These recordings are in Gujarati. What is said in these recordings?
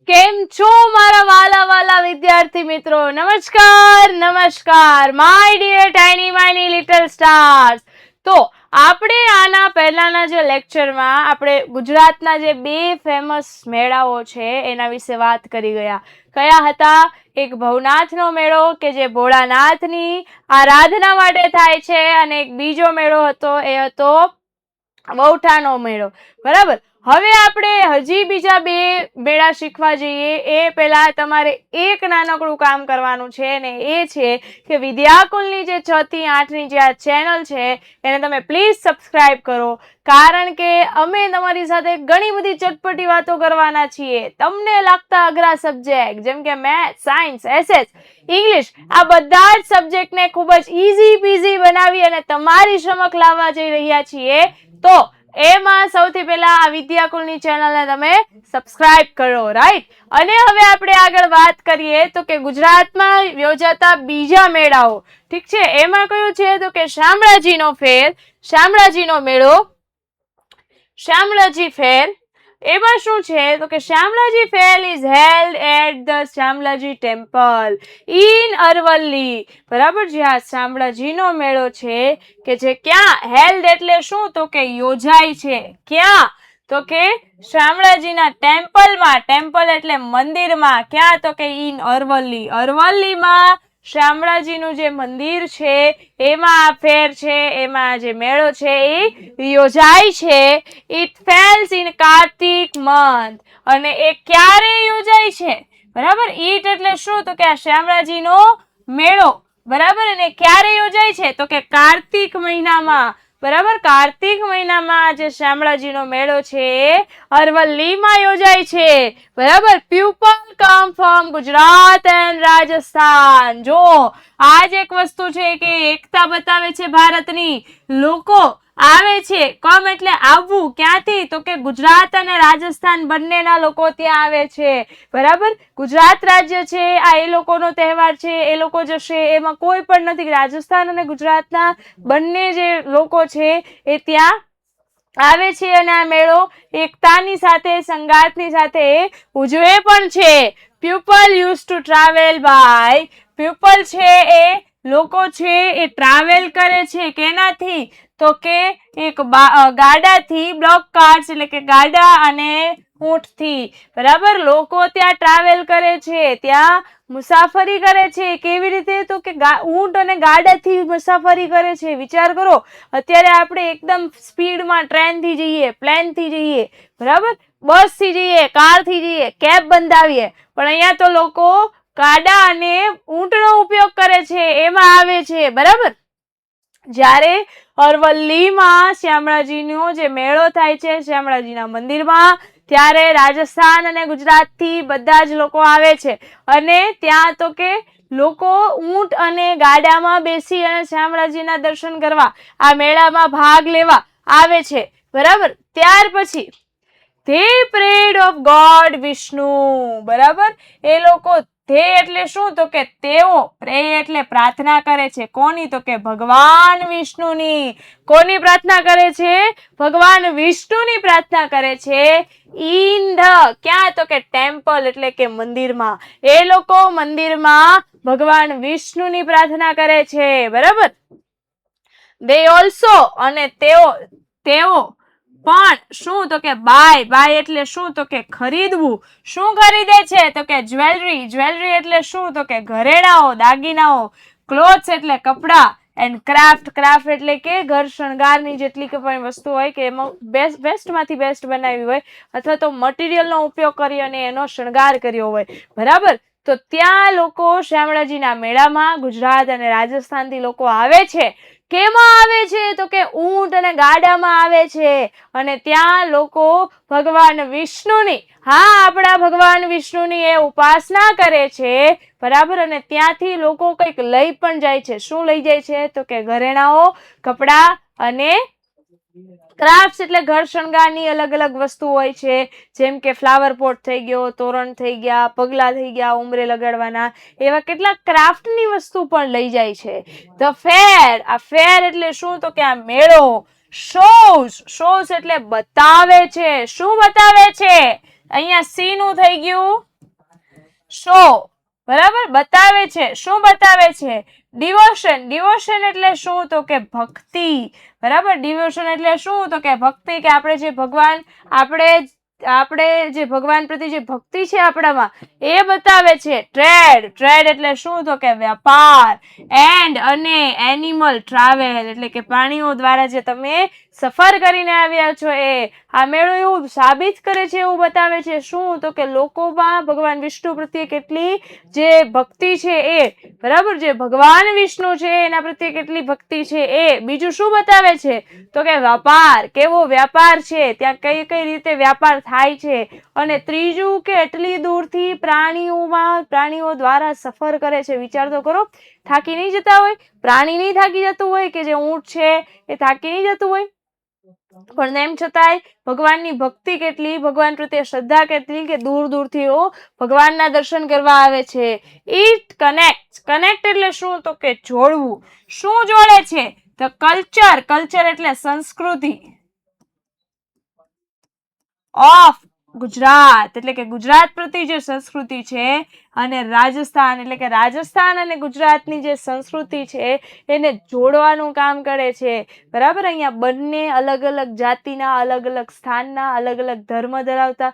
કેમ છો મારા વાલા વાલા વિદ્યાર્થી મિત્રો? નમસ્કાર નમસ્કાર my dear tiny miny little stars. તો આપણે આના પહેલાના જે લેક્ચરમાં આપણે ગુજરાતના જે બે ફેમસ મેળાઓ છે એના વિશે વાત કરી ગયા. કયા હતા? એક ભવનાથનો મેળો કે જે ભોળાનાથની આરાધના માટે થાય છે, અને એક બીજો મેળો હતો એ હતો વૌઠાનો મેળો. બરાબર. હવે આપણે હજી બીજા બે મેળા શીખવા જઈએ એ પહેલા તમારે એક નાનકડું કામ કરવાનું છે, ને એ છે કે વિદ્યાકુલની જે 6 થી 8ની જે આ ચેનલ છે એને તમે પ્લીઝ સબસ્ક્રાઇબ કરો, કારણ કે અમે તમારી સાથે ઘણી બધી ચટપટી વાતો કરવાના છીએ. તમને લાગતા અઘરા સબ્જેક્ટ જેમ કે મેથ્સ, સાયન્સ, એસએસ, ઇંગ્લિશ, આ બધા જ સબ્જેક્ટને ખૂબ જ ઇઝી પીઝી બનાવી અને તમારી સમક્ષ લાવવા જઈ રહ્યા છીએ. તો એમાં સૌથી પહેલા આ વિદ્યાકુલની ચેનલને તમે સબસ્ક્રાઇબ કરો, રાઈટ? અને હવે આપણે આગળ વાત કરીએ તો કે ગુજરાતમાં યોજાતા બીજા મેળાઓ, ઠીક છે? એમાં કયું છે તો કે શામળાજીનો ફેર, શામળાજીનો મેળો, શામળાજી ફેર. એમાં શું છે તો કે Shamlaji fair is held at the Shamlaji temple in Aravalli. બરાબર. જે આ શામળાજીનો મેળો છે કે જે ક્યાં હેલ્ડ એટલે શું તો કે યોજાય છે. ક્યાં તો કે શામળાજીના ટેમ્પલમાં. ટેમ્પલ એટલે મંદિરમાં. ક્યાં તો કે ઇન અરવલ્લી. અરવલ્લીમાં શામળાજીનું જે મંદિર છે એમાં આ ફેર છે, એમાં જે મેળો છે એ યોજાય છે. It falls in Kartik month. અને એ ક્યારે યોજાય છે? બરાબર. ઈટ એટલે શું તો કે આ શામળાજીનો મેળો. બરાબર. અને ક્યારે યોજાય છે તો કે કાર્તિક મહિનામાં. બરાબર. કાર્તિક મહિનામાં જે શામળાજીનો મેળો છે એ અરવલ્લીમાં યોજાય છે. બરાબર. People come from Gujarat and Rajasthan. જો આજ એક વસ્તુ છે કે એકતા બતાવે છે ભારતની. લોકો આવે છે. કમ એટલે આવવું. ક્યાંથી તો કે ગુજરાત અને રાજસ્થાન બંનેના લોકો ત્યાં આવે છે. બરાબર. ગુજરાત રાજ્ય છે આ એ લોકોનો તહેવાર છે, એ લોકો જશે, એમાં કોઈ પણ નથી. રાજસ્થાન અને ગુજરાતના બંને જે લોકો છે એ ત્યાં આવે છે અને આ મેળો એકતાની સાથે, સંગાતની સાથે ઉજવે પણ છે. People use to travel by. People છે એ લોકો છે એ ટ્રાવેલ કરે છે. કેનાથી તો કે એક ગાડાથી, બ્લોક કાર્સ એટલે કે ગાડા અને ઊંટથી. બરાબર. લોકો ત્યાં ટ્રાવેલ કરે છે, ત્યાં મુસાફરી કરે છે. કેવી રીતે તો કે ઊંટ અને ગાડાથી મુસાફરી કરે છે. વિચાર કરો, અત્યારે આપણે એકદમ સ્પીડમાં ટ્રેનથી જઈએ, પ્લેનથી જઈએ, બરાબર, બસથી જઈએ, કારથી જઈએ, કેબ બંધાવીએ, પણ અહીંયા તો લોકો ગાડા અને ઊંટનો ઉપયોગ કરે છે, એમાં આવે છે. બરાબર. જ્યારે અરવલ્લીમાં શામળાજીનો જે મેળો થાય છે શામળાજીના મંદિરમાં, ત્યારે રાજસ્થાન અને ગુજરાતથી બધા જ લોકો આવે છે. અને ત્યાં તો કે લોકો ઊંટ અને ગાડામાં બેસી અને શામળાજીના દર્શન કરવા, આ મેળામાં ભાગ લેવા આવે છે. બરાબર. ત્યાર પછી they prayed of God Vishnu. બરાબર. એ લોકો તે એટલે શું તો કે તેઓ, પ્રે એટલે પ્રાર્થના કરે છે. કોની તો કે ભગવાન વિષ્ણુની. કોની પ્રાર્થના કરે છે? ભગવાન વિષ્ણુની પ્રાર્થના કરે છે. ઇન ધ, ક્યાં તો કે ટેમ્પલ એટલે કે મંદિરમાં. એ લોકો મંદિરમાં ભગવાન વિષ્ણુની પ્રાર્થના કરે છે. બરાબર. they also, અને તેઓ પણ શું તો કે બાય. બાય એટલે શું તો કે ખરીદવું. શું ખરીદે છે તો કે જ્વેલરી. જ્વેલરી એટલે શું તો કે ઘરેણાઓ, દાગીનાઓ. ક્લોથ્સ એટલે કપડા. And craft. ક્રાફ્ટ એટલે કે ઘર શણગારની જેટલી પણ વસ્તુ હોય કે એમાં બેસ્ટમાંથી બેસ્ટ બનાવી હોય, અથવા તો મટીરિયલનો ઉપયોગ કરી અને એનો શણગાર કર્યો હોય. બરાબર. તો ત્યાં લોકો શામળાજીના મેળામાં ગુજરાત અને રાજસ્થાનથી લોકો આવે છે. કેમાં આવે છે તો કે ઊંટ અને ગાડામાં આવે છે. અને ત્યાં લોકો ભગવાન વિષ્ણુની, હા, આપણા ભગવાન વિષ્ણુની એ ઉપાસના કરે છે. બરાબર. અને ત્યાંથી લોકો કંઈક લઈ પણ જાય છે. શું લઈ જાય છે તો કે ઘરેણાઓ, કપડા અને ક્રાફ્ટ એટલે ઘર શણગારની અલગ અલગ વસ્તુ હોય છે. જેમ કે ફ્લાવર પોટ થઈ ગયો, તોરણ થઈ ગયા, પગલા થઈ ગયા, ઉંમરે લગાડવાના, એવા કેટલાક ક્રાફ્ટની વસ્તુ પણ લઈ જાય છે. The fair. આ ફેર એટલે શું તો કે આ મેળો. shows એટલે બતાવે છે. શું બતાવે છે? અહીંયા સી નું થઈ ગયું શો, બરાબર, બતાવે છે. શું બતાવે છે? ડિવોશન એટલે શું? તો કે ભક્તિ, બરાબર. ડિવોશન એટલે શું? તો કે ભક્તિ, કે આપણે જે ભગવાન આપણે જે ભગવાન પ્રત્યે જે ભક્તિ છે આપણામાં એ બતાવે છે. ટ્રેડ એટલે શું? તો કે વ્યાપાર. એન્ડ અને એનિમલ ટ્રાવેલ એટલે કે પ્રાણીઓ દ્વારા જે તમે સફર કરીને આવ્યા છો એ. આ મેળો એવું સાબિત કરે છે, એવું બતાવે છે. શું? તો કે લોકોમાં ભગવાન વિષ્ણુ પ્રત્યે કેટલી જે ભક્તિ છે એ, બરાબર, જે ભગવાન વિષ્ણુ છે એના પ્રત્યે કેટલી ભક્તિ છે એ. બીજું શું બતાવે છે? તો કે વ્યાપાર, કેવો વ્યાપાર છે, ત્યાં કઈ કઈ રીતે વ્યાપાર થાય છે. અને ત્રીજું કે એટલી દૂરથી પ્રાણીઓ દ્વારા સફર કરે છે. વિચાર તો કરો, થાકી નહીં જતા હોય? પ્રાણી નહીં થાકી જતું હોય? કે જે ઊંટ છે એ થાકી નહીં જતું હોય? પણ એમ છતાંય ભગવાનની ભક્તિ કેટલી, ભગવાન પ્રત્યે શ્રદ્ધા કેટલી, કે દૂર દૂરથી ભગવાનના દર્શન કરવા આવે છે. ઇટ કનેક્ટ એટલે શું? તો કે જોડવું. શું જોડે છે? તો કલ્ચર એટલે સંસ્કૃતિ ઓફ ગુજરાત એટલે કે ગુજરાત પ્રત્યે જે સંસ્કૃતિ છે, અને રાજસ્થાન એટલે કે રાજસ્થાન અને ગુજરાતની જે સંસ્કૃતિ છે એને જોડવાનું કામ કરે છે, બરાબર. અહીંયા બંને અલગ અલગ જાતિના, અલગ અલગ સ્થાનના, અલગ અલગ ધર્મ ધરાવતા,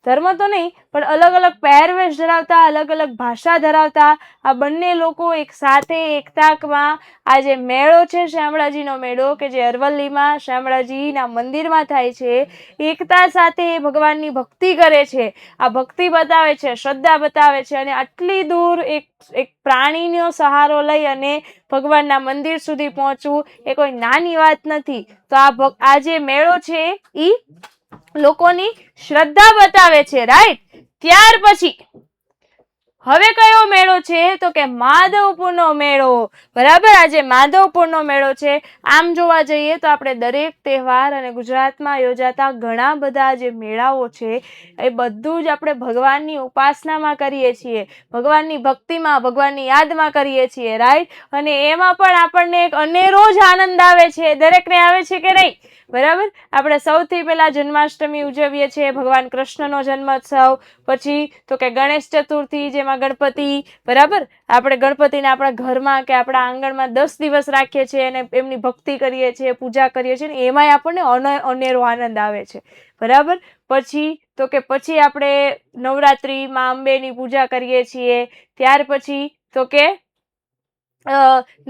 ધર્મ તો નહીં પણ અલગ અલગ પહેરવેશ ધરાવતા, અલગ અલગ ભાષા ધરાવતા આ બંને લોકો એક સાથે એકતાકમાં આ જે મેળો છે, શામળાજીનો મેળો, કે જે અરવલ્લીમાં શામળાજીના મંદિરમાં થાય છે, એકતા સાથે ભગવાનની ભક્તિ કરે છે. આ ભક્તિ બતાવે છે, શ્રદ્ધા બતાવે છે. અને આટલી દૂર એક પ્રાણીનો સહારો લઈ અને ભગવાનના મંદિર સુધી પહોંચવું એ કોઈ નાની વાત નથી. તો આ જે મેળો છે ઈ લોકોની શ્રદ્ધા બતાવે છે, રાઈટ. ત્યાર પછી હવે કયો મેળો છે? તો કે માધવપુરનો મેળો, બરાબર. આજે માધવપુરનો મેળો છે. આમ જોવા જઈએ તો આપણે દરેક તહેવાર અને ગુજરાતમાં યોજાતા ઘણા બધા જે મેળાઓ છે એ બધું જ આપણે ભગવાનની ઉપાસનામાં કરીએ છીએ, ભગવાનની ભક્તિમાં, ભગવાનની યાદમાં કરીએ છીએ, રાઈટ. અને એમાં પણ આપણને એક અનેરો જ આનંદ આવે છે. દરેકને આવે છે કે નહીં? બરાબર. આપણે સૌથી પહેલા જન્માષ્ટમી ઉજવીએ છીએ, ભગવાન કૃષ્ણનો જન્મોત્સવ. પછી તો કે ગણેશ ચતુર્થી, જેમાં ગણપતિ, બરાબર, આપણે ગણપતિને આપણા ઘરમાં કે આપણા આંગણમાં 10 દિવસ રાખીએ છીએ અને એમની ભક્તિ કરીએ છીએ, પૂજા કરીએ છીએ, ને એમાંય આપણને અનેરો આનંદ આવે છે, બરાબર. પછી આપણે નવરાત્રિમાં અંબેની પૂજા કરીએ છીએ. ત્યાર પછી તો કે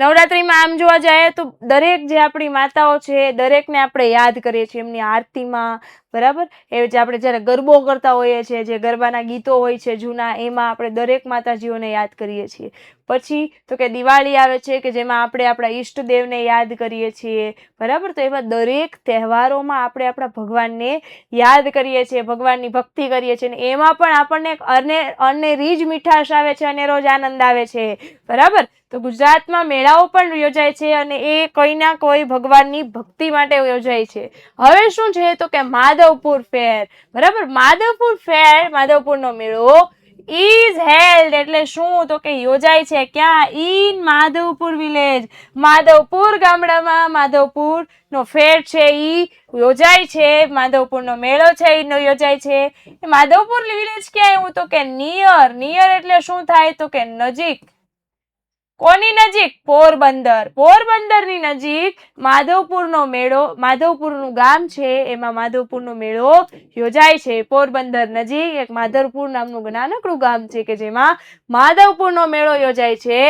નવરાત્રિમાં આમ જોવા જાય તો દરેક જે આપણી માતાઓ છે દરેકને આપણે યાદ કરીએ છીએ એમની આરતીમાં, બરાબર. એ જે આપણે જ્યારે ગરબો કરતા હોઈએ છીએ, જે ગરબાના ગીતો હોય છે જૂના, એમાં આપણે દરેક માતાજીઓને યાદ કરીએ છીએ. પછી તો કે દિવાળી આવે છે, કે જેમાં આપણે આપણા ઈષ્ટદેવને યાદ કરીએ છીએ, બરાબર. તો એવા દરેક તહેવારોમાં આપણે આપણા ભગવાનને યાદ કરીએ છીએ, ભગવાનની ભક્તિ કરીએ છીએ, અને એમાં પણ આપણને અનેરી જ મીઠાશ આવે છે, અનેરો જ આનંદ આવે છે, બરાબર. તો ગુજરાતમાં મેળાઓ પણ યોજાય છે, અને એ કોઈ ના કોઈ ભગવાનની ભક્તિ માટે યોજાય છે. હવે શું છે? તો કે માધવપુર ફેર, બરાબર. માધવપુરનો મેળો ઇઝ હેલ્ડ એટલે શું? તો કે યોજાય છે. ક્યાં? ઇન માધવપુર વિલેજ, માધવપુર ગામડામાં માધવપુર નો ફેર છે ઈ યોજાય છે. માધવપુરનો મેળો છે ઈ યોજાય છે. માધવપુર વિલેજ ક્યાં આવ્યું? તો કે નિયર એટલે શું થાય? તો કે નજીક. કોની નજીક? પોરબંદરની નજીક માધવપુરનો મેળો, માધવપુરનું ગામ છે એમાં માધવપુરનો મેળો યોજાય છે. પોરબંદર નજીક એક માધવપુર નામનું નાનકડું ગામ છે કે જેમાં માધવપુરનો મેળો યોજાય છે.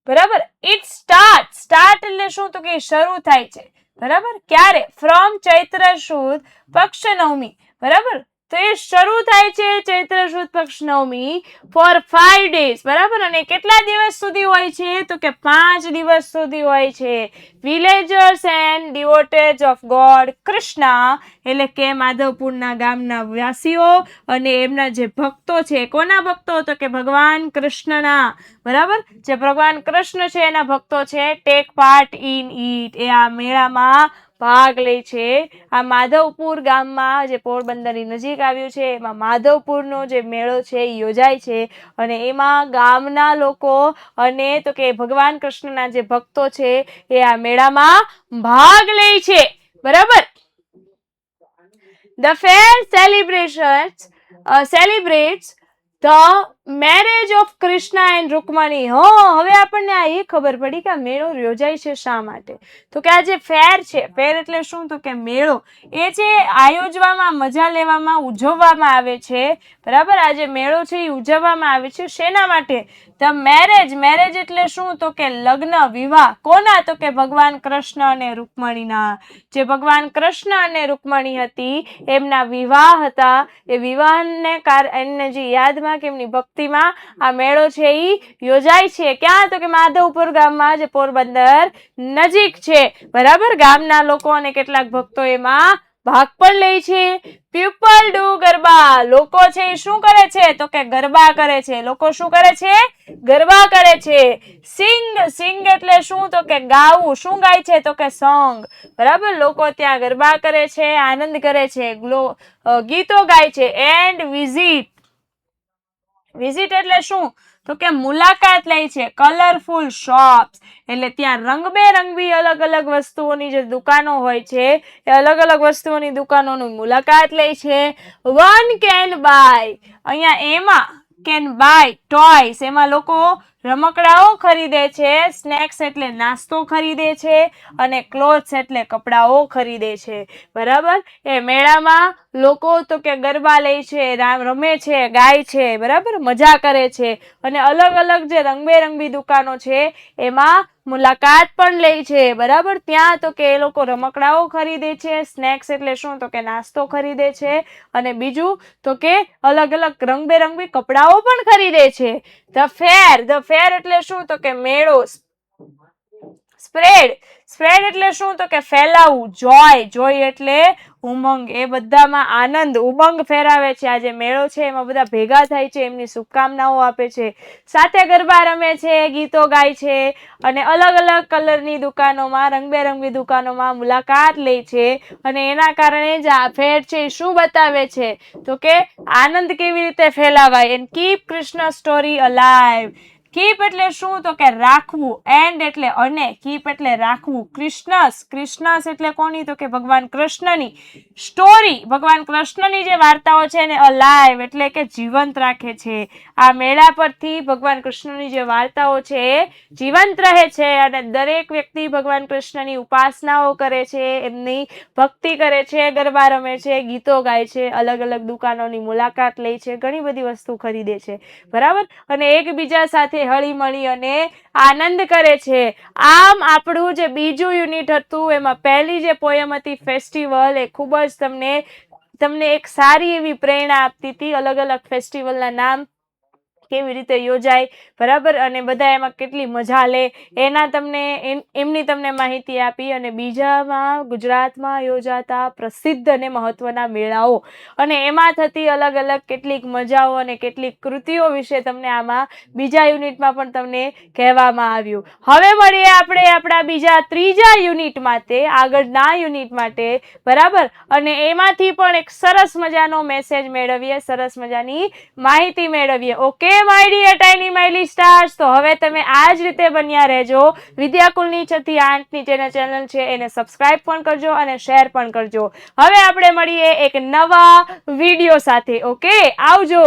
બરાબર. ઇટ સ્ટાર્ટ એટલે શું? તો કે શરૂ થાય છે, બરાબર. ક્યારે? ફ્રોમ ચૈત્ર સુદ પક્ષ નવમી, બરાબર. તો એ શરૂ થાય છે ચૈત્ર સુદ પક્ષ નવમી ફોર 5 days, બરાબર. અને કેટલા દિવસ સુધી હોય છે? તો કે 5 દિવસ સુધી હોય છે. Villagers and devotees of god Krishna એટલે કે માધવપુરના ગામના વાસીઓ અને એમના જે ભક્તો છે. કોના ભક્તો? તો કે ભગવાન કૃષ્ણના, બરાબર. જે ભગવાન કૃષ્ણ છે એના ભક્તો છે, ટેક પાર્ટ ઇન ઇટ, એ આ મેળામાં ભાગ લે છે. આ માધવપુર ગામમાં જે પોરબંદરની નજીક આવ્યું છે એમાં માધવપુરનો જે મેળો છે એ યોજાય છે અને એમાં ગામના લોકો અને તો કે ભગવાન કૃષ્ણના જે ભક્તો છે એ આ મેળામાં ભાગ લે છે. બરાબર. The fair celebrates the marriage of Krishna and Rukmani. હવે આપણને આ એ ખબર પડી કે આ મેળો યોજાય છે શા માટે. તો કે આ જે ફેર છે, ફેર એટલે શું? તો કે મેળો. એ જે આયોજવામાં, મજા લેવામાં, ઉજવવામાં આવે છે. બરાબર. આ જે મેળો છે એ ઉજવવામાં આવે છે શેના માટે? ધ મેરેજ એટલે શું? તો કે લગ્ન, વિવાહ. કોના? તો કે ભગવાન કૃષ્ણ અને રૂકમણીના. જે ભગવાન કૃષ્ણ અને રૂકમણી હતી એમના વિવાહ હતા. એ વિવાહને એમને જે યાદમાં કે એમની ભક્તિમાં આ મેળો છે એ યોજાય છે. ક્યાં? તો કે માધવપુર ગામમાં, જે પોરબંદર નજીક છે. બરાબર. ગામના લોકો અને કેટલાક ભક્તો એમાં ભાગ પણ લે છે. People do garba. લોકો છે એ શું કરે છે? તો કે ગરબા કરે છે. લોકો શું કરે છે? ગરબા કરે છે. સિંગ એટલે શું? તો કે ગાવું. શું ગાય છે? તો કે સોંગ. બરાબર. લોકો ત્યાં ગરબા કરે છે, આનંદ કરે છે, ગીતો ગાય છે. એન્ડ વિઝિટ એટલે શું? તો કે મુલાકાત લે છે. કલરફુલ શોપ્સ એટલે ત્યાં રંગબેરંગી અલગ અલગ વસ્તુઓની જે દુકાનો હોય છે એ અલગ અલગ વસ્તુઓની દુકાનોની મુલાકાત લે છે. One can by. અહીંયા એમાં કેન બાય ટોયસ, એમાં લોકો રમકડાઓ ખરીદે છે. સ્નેક્સ એટલે નાસ્તો ખરીદે છે અને ક્લોથ્સ એટલે કપડાઓ ખરીદે છે. બરાબર. એ મેળામાં લોકો તો કે ગરબા લે છે, રમે છે, ગાય છે. બરાબર. મજા કરે છે અને અલગ અલગ જે રંગબેરંગી દુકાનો છે એમાં મુલાકાત પણ લે છે. બરાબર. ત્યાં તો કે એ લોકો રમકડાઓ ખરીદે છે. સ્નેક્સ એટલે શું? તો કે નાસ્તો ખરીદે છે અને બીજું તો કે અલગ અલગ રંગબેરંગી કપડાઓ પણ ખરીદે છે. ધ ફેર એટલે શું? તો કે મેળો. સ્પ્રેડ એટલે શું? તો કે ફેલાવું. જોય એટલે ઉમંગ. એ બધામાં આનંદ, ઉમંગ ફેરાવે છે. આ જે મેળો છે એમાં બધા ભેગા થાય છે, એમની શુભકામનાઓ આપે છે, સાથે ગરબા રમે છે, ગીતો ગાય છે અને અલગ અલગ કલરની દુકાનોમાં, રંગબેરંગી દુકાનોમાં મુલાકાત લે છે. અને એના કારણે જ આ ફેર છે એ શું બતાવે છે? તો કે આનંદ કેવી રીતે ફેલાવાય. And keep Krishna story alive. Keep એટલે શું? તો કે રાખવું. એન્ડ એટલે અને. કીપ એટલે રાખવું. કૃષ્ણસ એટલે કોની? તો કે ભગવાન કૃષ્ણની. સ્ટોરી, ભગવાન કૃષ્ણની જે વાર્તાઓ છે એને અલાઇવ એટલે કે જીવંત રાખે છે. આ મેળા પરથી ભગવાન કૃષ્ણની જે વાર્તાઓ છે એ જીવંત રહે છે અને દરેક વ્યક્તિ ભગવાન કૃષ્ણની ઉપાસનાઓ કરે છે, એમની ભક્તિ કરે છે, ગરબા રમે છે, ગીતો ગાય છે, અલગ અલગ દુકાનોની મુલાકાત લે છે, ઘણી બધી વસ્તુ ખરીદે છે. બરાબર. અને એકબીજા સાથે હળી મળી અને આનંદ કરે છે. આમ આપણું જે બીજું યુનિટ હતું એમાં પહેલી જે પોયમ હતી ફેસ્ટિવલ, એ ખૂબ જ તમને એક સારી એવી પ્રેરણા આપતી હતી. અલગ અલગ ફેસ્ટિવલના નામ કેવી રીતે યોજાય. બરાબર. અને બધા એમાં કેટલી મજા લે એના એમની તમને માહિતી આપી. અને બીજામાં ગુજરાતમાં યોજાતા પ્રસિદ્ધ અને મહત્વના મેળાઓ અને એમાં થતી અલગ અલગ કેટલીક મજાઓ અને કેટલીક કૃતિઓ વિશે તમને આમાં બીજા યુનિટમાં પણ તમને કહેવામાં આવ્યું. હવે મળીએ આપણે આપણા બીજા ત્રીજા યુનિટ માટે, આગળના યુનિટ માટે. બરાબર. અને એમાંથી પણ એક સરસ મજાનો મેસેજ મેળવીએ, સરસ મજાની માહિતી મેળવીએ. Okay my dear tiny smiley stars. તો હવે તમે આ જ રીતે બન્યા રહેજો. વિદ્યાકુલની 6 થી 8 ની ચેનલ છે એને સબસ્ક્રાઇબ પણ કરજો અને શેર પણ કરજો. હવે આપણે મળીએ એક નવા વિડીયો સાથે. ઓકે, આવજો.